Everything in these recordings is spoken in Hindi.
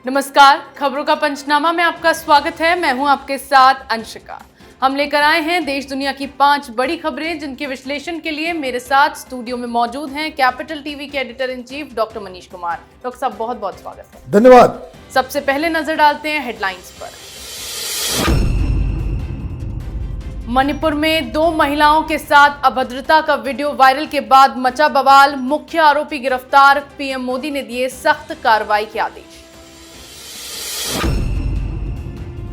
नमस्कार, खबरों का पंचनामा में आपका स्वागत है। मैं हूं आपके साथ अंशिका। हम लेकर आए हैं देश दुनिया की 5 बड़ी खबरें, जिनके विश्लेषण के लिए मेरे साथ स्टूडियो में मौजूद हैं कैपिटल टीवी के editor in chief doctor Manish Kumar. Doctor साहब, बहुत बहुत स्वागत है। धन्यवाद। सबसे पहले नजर डालते हैं हेडलाइंस पर। मणिपुर में 2 महिलाओं के साथ अभद्रता का वीडियो वायरल के बाद मचा बवाल। मुख्य आरोपी गिरफ्तार, पीएम मोदी ने दिए सख्त कार्रवाई के आदेश।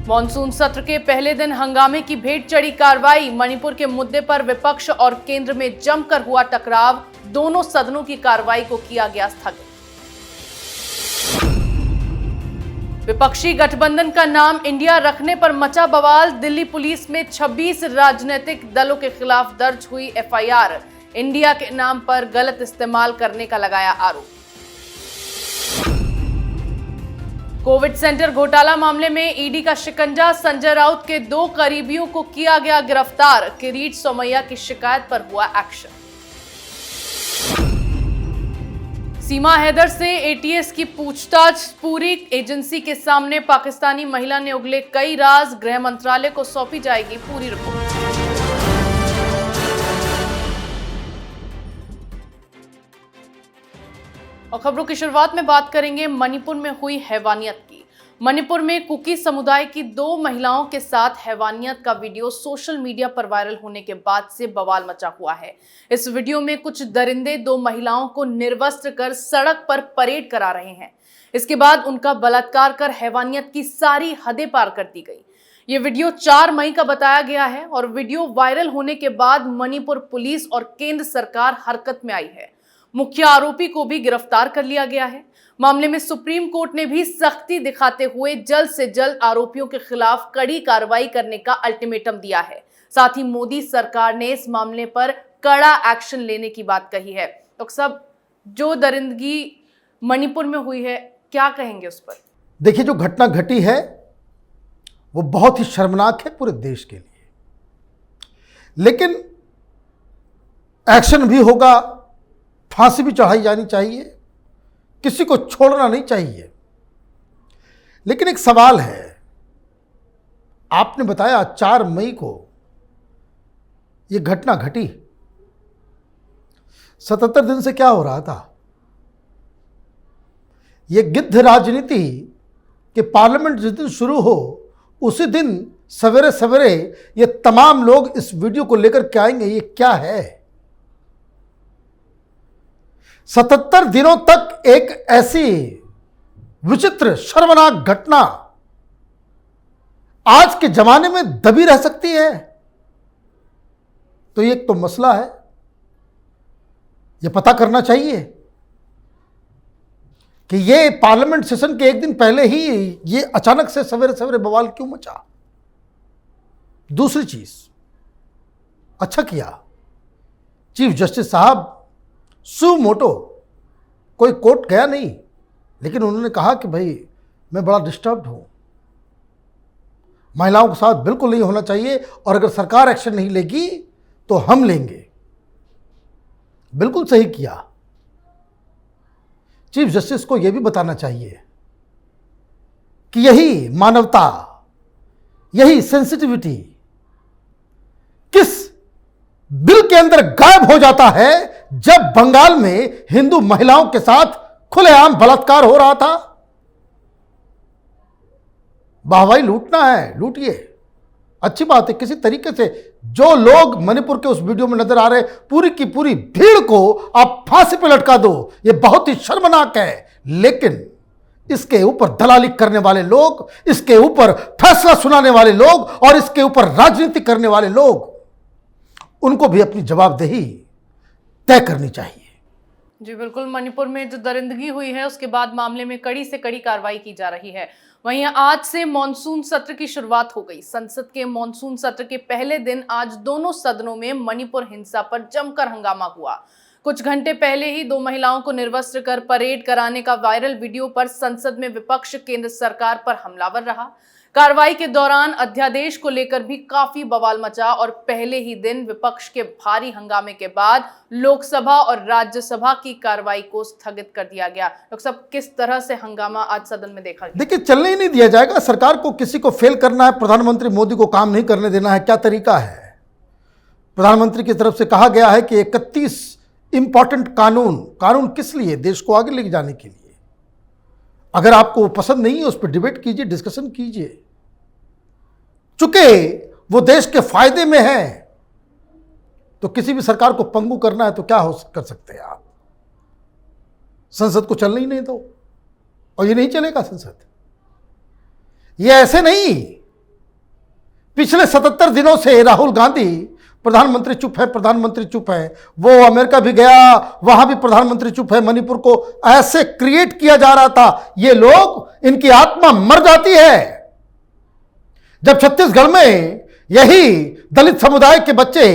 मॉनसून सत्र के पहले दिन हंगामे की भेंट चढ़ी कार्रवाई। मणिपुर के मुद्दे पर विपक्ष और केंद्र में जमकर हुआ टकराव। दोनों सदनों की कार्रवाई को किया गया स्थगित। विपक्षी गठबंधन का नाम इंडिया रखने पर मचा बवाल। दिल्ली पुलिस में 26 राजनीतिक दलों के खिलाफ दर्ज हुई एफआईआर। इंडिया के नाम पर गलत इस्तेमाल करने का लगाया आरोप। कोविड सेंटर घोटाला मामले में ईडी का शिकंजा। संजय राउत के 2 करीबियों को किया गया गिरफ्तार। किरीट सोमैया की शिकायत पर हुआ एक्शन। सीमा हैदर से एटीएस की पूछताछ पूरी। एजेंसी के सामने पाकिस्तानी महिला ने उगले कई राज। गृह मंत्रालय को सौंपी जाएगी पूरी रिपोर्ट। और खबरों की शुरुआत में बात करेंगे मणिपुर में हुई हैवानियत की। मणिपुर में कुकी समुदाय की 2 महिलाओं के साथ हैवानियत का वीडियो सोशल मीडिया पर वायरल होने के बाद से बवाल मचा हुआ है। इस वीडियो में कुछ दरिंदे 2 महिलाओं को निर्वस्त्र कर सड़क पर परेड करा रहे हैं। इसके बाद उनका बलात्कार कर हैवानियत की सारी हदें पार कर दी गई। ये वीडियो 4 मई का बताया गया है और वीडियो वायरल होने के बाद मणिपुर पुलिस और केंद्र सरकार हरकत में आई है। मुख्य आरोपी को भी गिरफ्तार कर लिया गया है। मामले में सुप्रीम कोर्ट ने भी सख्ती दिखाते हुए जल्द से जल्द आरोपियों के खिलाफ कड़ी कार्रवाई करने का अल्टीमेटम दिया है। साथ ही मोदी सरकार ने इस मामले पर कड़ा एक्शन लेने की बात कही है। तो सब जो दरिंदगी मणिपुर में हुई है, क्या कहेंगे उस पर? देखिए, जो घटना घटी है वो बहुत ही शर्मनाक है पूरे देश के लिए, लेकिन एक्शन भी होगा, फांसी भी चढ़ाई जानी चाहिए, किसी को छोड़ना नहीं चाहिए। लेकिन एक सवाल है, आपने बताया 4 मई को यह घटना घटी। 77 दिन से क्या हो रहा था? यह गिद्ध राजनीति कि पार्लियामेंट जिस दिन शुरू हो उसी दिन सवेरे सवेरे ये तमाम लोग इस वीडियो को लेकर के आएंगे। ये क्या है? 77 दिनों तक एक ऐसी विचित्र शर्मनाक घटना आज के जमाने में दबी रह सकती है? तो एक तो मसला है, यह पता करना चाहिए कि ये पार्लियामेंट सेशन के एक दिन पहले ही ये अचानक से सवेरे सवेरे बवाल क्यों मचा। दूसरी चीज, अच्छा किया चीफ जस्टिस साहब सु मोटो, कोई कोर्ट गया नहीं, लेकिन उन्होंने कहा कि भाई मैं बड़ा डिस्टर्ब्ड हूं, महिलाओं के साथ बिल्कुल नहीं होना चाहिए और अगर सरकार एक्शन नहीं लेगी तो हम लेंगे। बिल्कुल सही किया। चीफ जस्टिस को यह भी बताना चाहिए कि यही मानवता, यही सेंसिटिविटी किस बिल के अंदर गायब हो जाता है जब बंगाल में हिंदू महिलाओं के साथ खुलेआम बलात्कार हो रहा था। वाहवाही लूटना है, लूटिए, अच्छी बात है। किसी तरीके से जो लोग मणिपुर के उस वीडियो में नजर आ रहे, पूरी की पूरी भीड़ को आप फांसी पर लटका दो। यह बहुत ही शर्मनाक है, लेकिन इसके ऊपर दलाली करने वाले लोग, इसके ऊपर फैसला सुनाने वाले लोग और इसके ऊपर राजनीति करने वाले लोग, उनको भी अपनी जवाबदेही तय करनी चाहिए। जी बिल्कुल, मणिपुर में जो दरिंदगी हुई है उसके बाद मामले में कड़ी से कड़ी कार्रवाई की जा रही है। वहीं आज से मॉनसून सत्र की शुरुआत हो गई। संसद के मॉनसून सत्र के पहले दिन आज दोनों सदनों में मणिपुर हिंसा पर जमकर हंगामा हुआ। कुछ घंटे पहले ही 2 महिलाओं को निर्वस्त्र कर परेड कराने का वायरल वीडियो पर संसद में विपक्ष केंद्र सरकार पर हमलावर रहा। कार्रवाई के दौरान अध्यादेश को लेकर भी काफी बवाल मचा और पहले ही दिन विपक्ष के भारी हंगामे के बाद लोकसभा और राज्यसभा की कार्रवाई को स्थगित कर दिया गया। डॉक्टर साहब, किस तरह से हंगामा आज सदन में देखा गया? देखिए, चलने ही नहीं दिया जाएगा। सरकार को किसी को फेल करना है, प्रधानमंत्री मोदी को काम नहीं करने देना है, क्या तरीका है? प्रधानमंत्री की तरफ से कहा गया है कि 31 इंपॉर्टेंट कानून किस लिए? देश को आगे लेके जाने के लिए। अगर आपको पसंद नहीं है, उस पर डिबेट कीजिए, डिस्कशन कीजिए। चूंकि वो देश के फायदे में है, तो किसी भी सरकार को पंगु करना है तो क्या कर सकते हैं आप? संसद को चलने ही नहीं दो, और ये नहीं चलेगा संसद। ये ऐसे नहीं। पिछले 77 दिनों से राहुल गांधी प्रधानमंत्री चुप है, प्रधानमंत्री चुप है। वो अमेरिका भी गया, वहां भी प्रधानमंत्री चुप है। मणिपुर को ऐसे क्रिएट किया जा रहा था, ये लोग, इनकी आत्मा मर जाती है। जब छत्तीसगढ़ में यही दलित समुदाय के बच्चे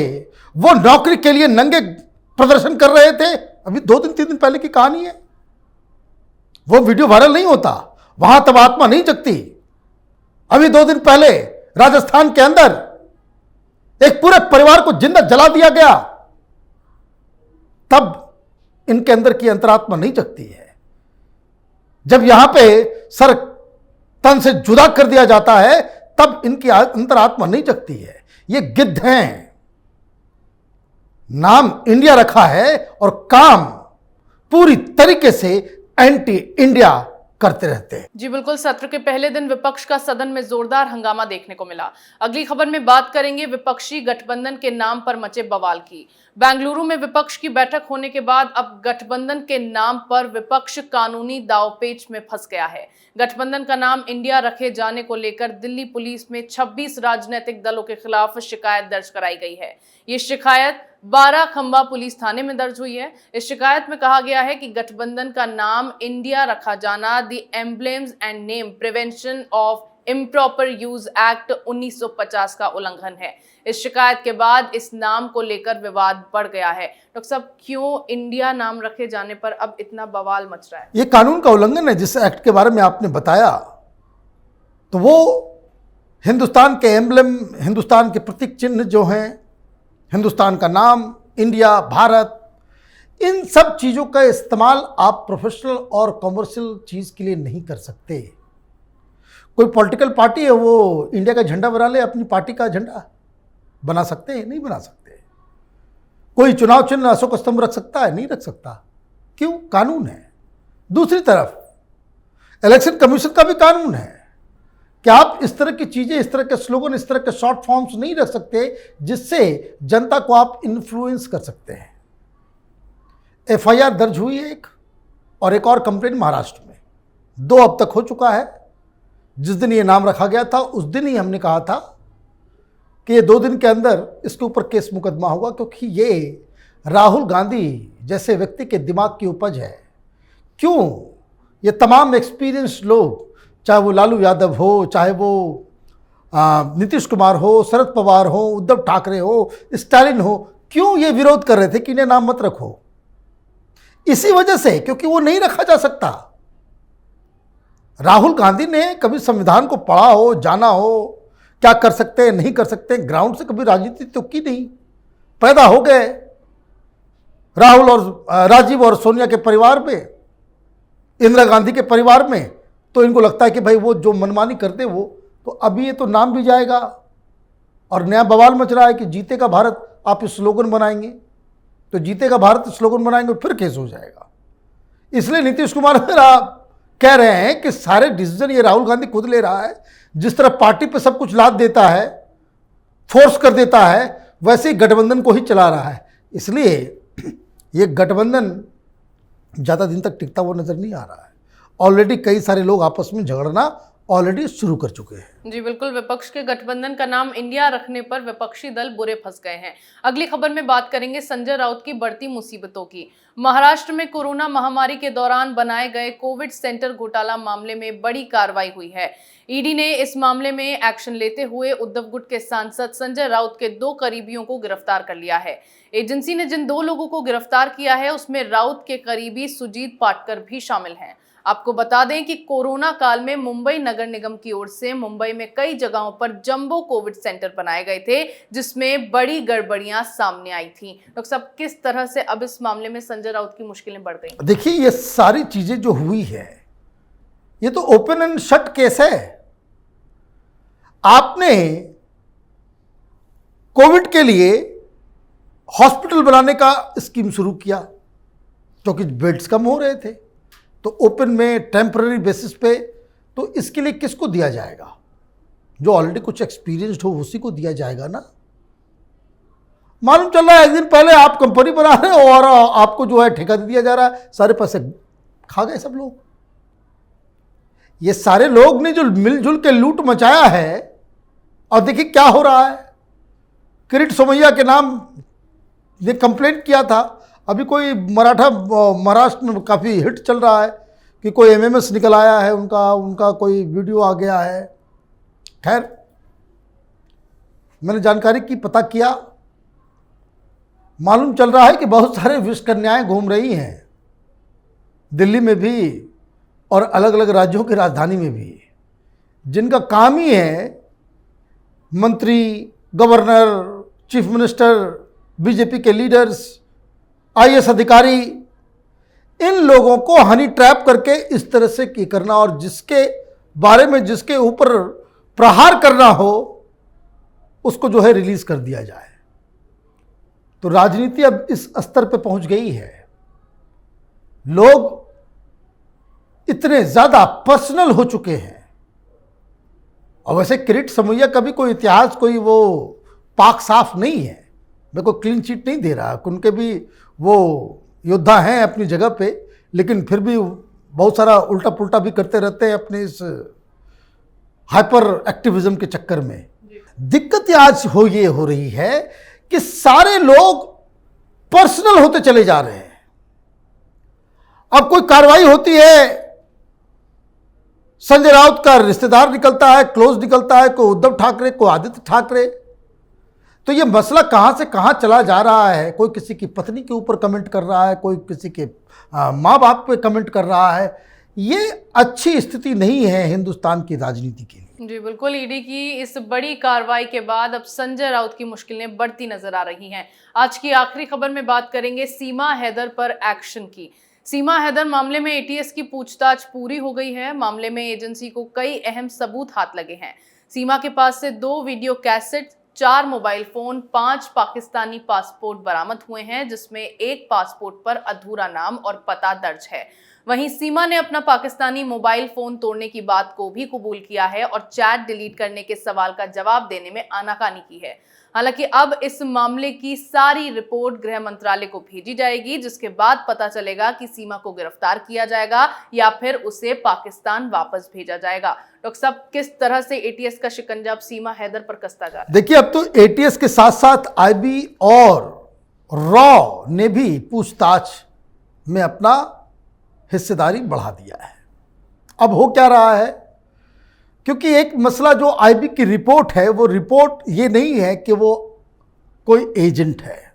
वो नौकरी के लिए नंगे प्रदर्शन कर रहे थे, अभी 2-3 दिन पहले की कहानी है, वो वीडियो वायरल नहीं होता, वहां तब आत्मा नहीं जगती। अभी 2 दिन पहले राजस्थान के अंदर एक पूरे परिवार को जिंदा जला दिया गया, तब इनके अंदर की अंतरात्मा नहीं जगती है। जब यहां पे सर तन से जुदा कर दिया जाता है, तब इनकी अंतरात्मा नहीं जगती है। ये गिद्ध हैं। नाम इंडिया रखा है और काम पूरी तरीके से एंटी इंडिया करते रहते हैं। जी बिल्कुल, सत्र के पहले दिन विपक्ष का सदन में जोरदार हंगामा देखने को मिला। अगली खबर में बात करेंगे विपक्षी गठबंधन के नाम पर मचे बवाल की। बेंगलुरु में विपक्ष की बैठक होने के बाद अब गठबंधन के नाम पर विपक्ष कानूनी दांवपेच में फंस गया है। गठबंधन का नाम इंडिया रखे जाने को लेकर दिल्ली पुलिस में 26 राजनीतिक दलों के खिलाफ शिकायत दर्ज कराई गई है। ये शिकायत 12 खंबा पुलिस थाने में दर्ज हुई है। इस शिकायत में कहा गया है कि गठबंधन का नाम इंडिया रखा जाना the emblems and name prevention of improper use act 1950 का उल्लंघन है। इस शिकायत के बाद इस नाम को लेकर विवाद बढ़ गया है। डॉक्टर साहब, क्यों इंडिया नाम रखे जाने पर अब इतना बवाल मच रहा है? ये कानून का उल्लंघन है। जिस एक्ट के बारे में आपने बताया, तो वो हिंदुस्तान के एम्ब्लेम, हिंदुस्तान के प्रतीक चिन्ह जो हैं, हिंदुस्तान का नाम, इंडिया, भारत, इन सब चीज़ों का इस्तेमाल आप प्रोफेशनल और कॉमर्शियल चीज़ के लिए नहीं कर सकते। कोई पॉलिटिकल पार्टी है, वो इंडिया का झंडा बना ले, अपनी पार्टी का झंडा बना सकते हैं? नहीं बना सकते। कोई चुनाव चिन्ह अशोक स्तंभ रख सकता है? नहीं रख सकता। क्यों? कानून है। दूसरी तरफ इलेक्शन कमीशन का भी कानून है कि आप इस तरह की चीज़ें, इस तरह के स्लोगन, इस तरह के शॉर्ट फॉर्म्स नहीं रख सकते जिससे जनता को आप इन्फ्लुएंस कर सकते हैं। एफआईआर दर्ज हुई है एक, और एक और कंप्लेंट महाराष्ट्र में। 2 अब तक हो चुका है। जिस दिन ये नाम रखा गया था, उस दिन ही हमने कहा था कि ये 2 दिन के अंदर इसके ऊपर केस मुकदमा होगा, क्योंकि ये राहुल गांधी जैसे व्यक्ति के दिमाग की उपज है। क्यों? ये तमाम एक्सपीरियंस लोग, चाहे वो लालू यादव हो, चाहे वो नीतीश कुमार हो, शरद पवार हो, उद्धव ठाकरे हो, स्टालिन हो, क्यों ये विरोध कर रहे थे कि इन्हें नाम मत रखो? इसी वजह से, क्योंकि वो नहीं रखा जा सकता। राहुल गांधी ने कभी संविधान को पढ़ा हो, जाना हो, क्या कर सकते हैं, नहीं कर सकते, ग्राउंड से कभी राजनीति तो की नहीं। पैदा हो गए राहुल और राजीव और सोनिया के परिवार में, इंदिरा गांधी के परिवार में, तो इनको लगता है कि भाई वो जो मनमानी करते वो, तो अभी ये तो नाम भी जाएगा। और नया बवाल मच रहा है कि जीतेगा भारत, आप स्लोगन बनाएंगे, तो जीतेगा भारत स्लोगन बनाएंगे, फिर केस हो जाएगा। इसलिए नीतीश कुमार कह रहे हैं कि सारे डिसीजन ये राहुल गांधी खुद ले रहा है। जिस तरह पार्टी पे सब कुछ लाद देता है, फोर्स कर देता है, वैसे ही गठबंधन को ही चला रहा है। इसलिए ये गठबंधन ज़्यादा दिन तक टिकता हुआ नजर नहीं आ रहा है। ऑलरेडी कई सारे लोग आपस में झगड़ना ऑलरेडी शुरू कर चुके हैं। जी बिल्कुल, विपक्ष के गठबंधन का नाम इंडिया रखने पर विपक्षी दल बुरे फंस गए हैं। अगली खबर में बात करेंगे संजय राउत की बढ़ती मुसीबतों की। महाराष्ट्र में कोरोना महामारी के दौरान बनाए गए कोविड सेंटर घोटाला मामले में बड़ी कार्रवाई हुई है। ईडी ने इस मामले में एक्शन लेते हुए उद्धव गुट के सांसद संजय राउत के 2 करीबियों को गिरफ्तार कर लिया है। एजेंसी ने जिन 2 लोगों को गिरफ्तार किया है, उसमें राउत के करीबी सुजीत पाटकर भी शामिल हैं। आपको बता दें कि कोरोना काल में मुंबई नगर निगम की ओर से मुंबई में कई जगहों पर जंबो कोविड सेंटर बनाए गए थे, जिसमें बड़ी गड़बड़ियां सामने आई थी। डॉक्टर साहब, किस तरह से अब इस मामले में संजय राउत की मुश्किलें बढ़ गई? देखिए, ये सारी चीजें जो हुई है, ये तो ओपन एंड शट केस है। आपने कोविड के लिए हॉस्पिटल बनाने का स्कीम शुरू किया क्योंकि बेड्स कम हो रहे थे, तो ओपन में टेम्पररी बेसिस पे, तो इसके लिए किसको दिया जाएगा? जो ऑलरेडी कुछ एक्सपीरियंस्ड हो उसी को दिया जाएगा ना। मालूम चल रहा है एक दिन पहले आप कंपनी बना रहे हो और आपको जो है ठेका दे दिया जा रहा है, सारे पैसे खा गए सब लोग। ये सारे लोग ने जो मिलजुल के लूट मचाया है, और देखिए क्या हो रहा है। किरीट सोमैया के नाम ने कंप्लेंट किया था, अभी कोई महाराष्ट्र में काफ़ी हिट चल रहा है कि कोई एमएमएस निकल आया है, उनका कोई वीडियो आ गया है। खैर, मैंने जानकारी की, पता किया, मालूम चल रहा है कि बहुत सारे विषकन्याएं घूम रही हैं दिल्ली में भी और अलग अलग राज्यों की राजधानी में भी, जिनका काम ही है मंत्री, गवर्नर, चीफ मिनिस्टर, बीजेपी के लीडर्स, आईएएस अधिकारी, इन लोगों को हनी ट्रैप करके इस तरह से की करना, और जिसके बारे में जिसके ऊपर प्रहार करना हो उसको जो है रिलीज कर दिया जाए। तो राजनीति अब इस स्तर पे पहुंच गई है, लोग इतने ज्यादा पर्सनल हो चुके हैं। और वैसे किरीट सोमैया का भी कोई इतिहास, कोई वो पाक साफ नहीं है, मैं कोई क्लीन चिट नहीं दे रहा। उनके भी वो योद्धा हैं अपनी जगह पे, लेकिन फिर भी बहुत सारा उल्टा पुल्टा भी करते रहते हैं अपने इस हाइपर एक्टिविज्म के चक्कर में। दिक्कत आज ये हो रही है कि सारे लोग पर्सनल होते चले जा रहे हैं। अब कोई कार्रवाई होती है, संजय राउत का रिश्तेदार निकलता है, क्लोज निकलता है, कोई उद्धव ठाकरे, कोई आदित्य ठाकरे, तो ये मसला कहां से कहां चला जा रहा है। कोई किसी की पत्नी के ऊपर कमेंट कर रहा है, कोई किसी के माँ बाप पे कमेंट कर रहा है। ये अच्छी स्थिति नहीं है हिंदुस्तान की राजनीति के लिए। जी बिल्कुल, ईडी की इस बड़ी कार्रवाई के बाद अब संजय राउत की मुश्किलें बढ़ती नजर आ रही हैं। आज की आखिरी खबर में बात करेंगे सीमा हैदर पर एक्शन की। सीमा हैदर मामले में एटीएस की पूछताछ पूरी हो गई है। मामले में एजेंसी को कई अहम सबूत हाथ लगे हैं। सीमा के पास से 2 video cassette, 4 mobile phone, 5 Pakistani passport बरामद हुए हैं, जिसमें एक पासपोर्ट पर अधूरा नाम और पता दर्ज है। वहीं सीमा ने अपना पाकिस्तानी मोबाइल फोन तोड़ने की बात को भी कबूल किया है और चैट डिलीट करने के सवाल का जवाब देने में आनाकानी की है। हालांकि अब इस मामले की सारी रिपोर्ट गृह मंत्रालय को भेजी जाएगी, जिसके बाद पता चलेगा कि सीमा को गिरफ्तार किया जाएगा या फिर उसे पाकिस्तान वापस भेजा जाएगा। डॉक्टर साहब, किस तरह से एटीएस का शिकंजा अब सीमा हैदर पर कसता जा रहा है? देखिए, अब तो एटीएस के साथ साथ आईबी और रॉ ने भी पूछताछ में अपना हिस्सेदारी बढ़ा दिया है। अब हो क्या रहा है, क्योंकि एक मसला जो आईबी की रिपोर्ट है, वो रिपोर्ट ये नहीं है कि वो कोई एजेंट है।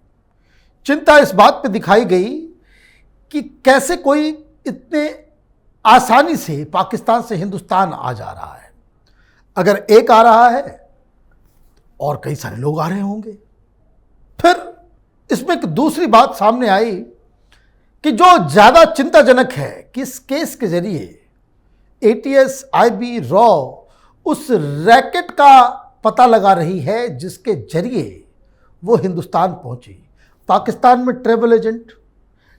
चिंता इस बात पे दिखाई गई कि कैसे कोई इतने आसानी से पाकिस्तान से हिंदुस्तान आ जा रहा है। अगर एक आ रहा है और कई सारे लोग आ रहे होंगे। फिर इसमें एक दूसरी बात सामने आई कि जो ज़्यादा चिंताजनक है कि इस केस के जरिए एटीएस, आईबी, रॉ उस रैकेट का पता लगा रही है जिसके जरिए वो हिंदुस्तान पहुंची। पाकिस्तान में ट्रैवल एजेंट,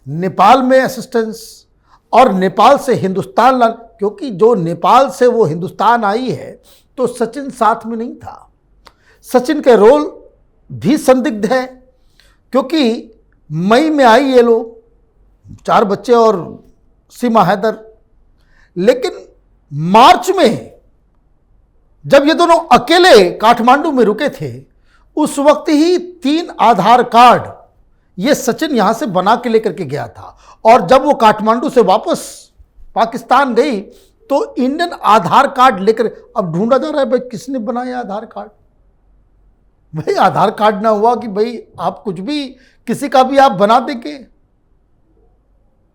नेपाल में असिस्टेंस, और नेपाल से हिंदुस्तान क्योंकि जो नेपाल से वो हिंदुस्तान आई है तो सचिन साथ में नहीं था। सचिन के रोल भी संदिग्ध है, क्योंकि मई में आई ये लोग, 4 बच्चे और सीमा हैदर, लेकिन मार्च में जब ये दोनों अकेले काठमांडू में रुके थे, उस वक्त ही 3 आधार कार्ड ये सचिन यहां से बना के लेकर के गया था। और जब वो काठमांडू से वापस पाकिस्तान गई तो इंडियन आधार कार्ड लेकर, अब ढूंढा जा रहा है भाई किसने बनाया आधार कार्ड। भाई आधार कार्ड ना हुआ कि भाई आप कुछ भी, किसी का भी आप बना देंगे।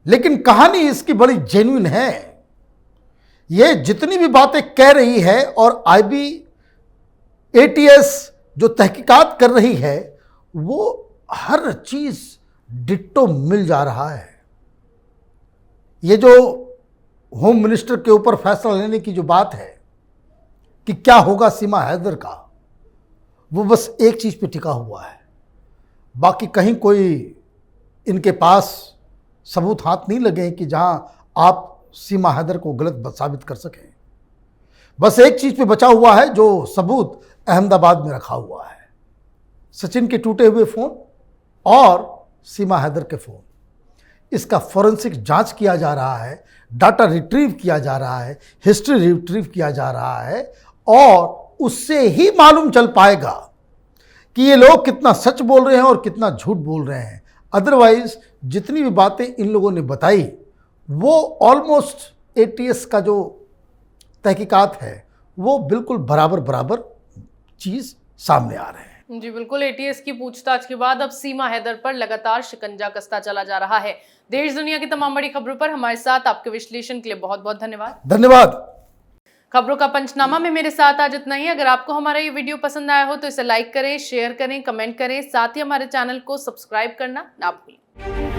लेकिन कहानी इसकी बड़ी जेन्युइन है। ये जितनी भी बातें कह रही है और आईबी एटीएस जो तहकीकात कर रही है वो हर चीज डिट्टो मिल जा रहा है। ये जो होम मिनिस्टर के ऊपर फैसला लेने की जो बात है कि क्या होगा सीमा हैदर का, वो बस एक चीज पे टिका हुआ है, बाकी कहीं कोई इनके पास सबूत हाथ नहीं लगे कि जहां आप सीमा हैदर को गलत साबित कर सकें। बस एक चीज पे बचा हुआ है जो सबूत अहमदाबाद में रखा हुआ है, सचिन के टूटे हुए फोन और सीमा हैदर के फोन। इसका फॉरेंसिक जांच किया जा रहा है, डाटा रिट्रीव किया जा रहा है, हिस्ट्री रिट्रीव किया जा रहा है और उससे ही मालूम चल पाएगा कि ये लोग कितना सच बोल रहे हैं और कितना झूठ बोल रहे हैं। अदरवाइज जितनी भी बातें इन लोगों ने बताई वो ऑलमोस्ट एटीएस का जो तहकीकात है वो बिल्कुल बराबर बराबर चीज सामने आ रहे हैं। जी बिल्कुल, एटीएस की पूछताछ के बाद अब सीमा हैदर पर लगातार शिकंजा कसता चला जा रहा है। देश दुनिया की तमाम बड़ी खबरों पर हमारे साथ आपके विश्लेषण के लिए बहुत बहुत धन्यवाद। धन्यवाद। खबरों का पंचनामा में मेरे साथ आज इतना ही। अगर आपको हमारा ये वीडियो पसंद आया हो तो इसे लाइक करें, शेयर करें, कमेंट करें, साथ ही हमारे चैनल को सब्सक्राइब करना ना भूलें।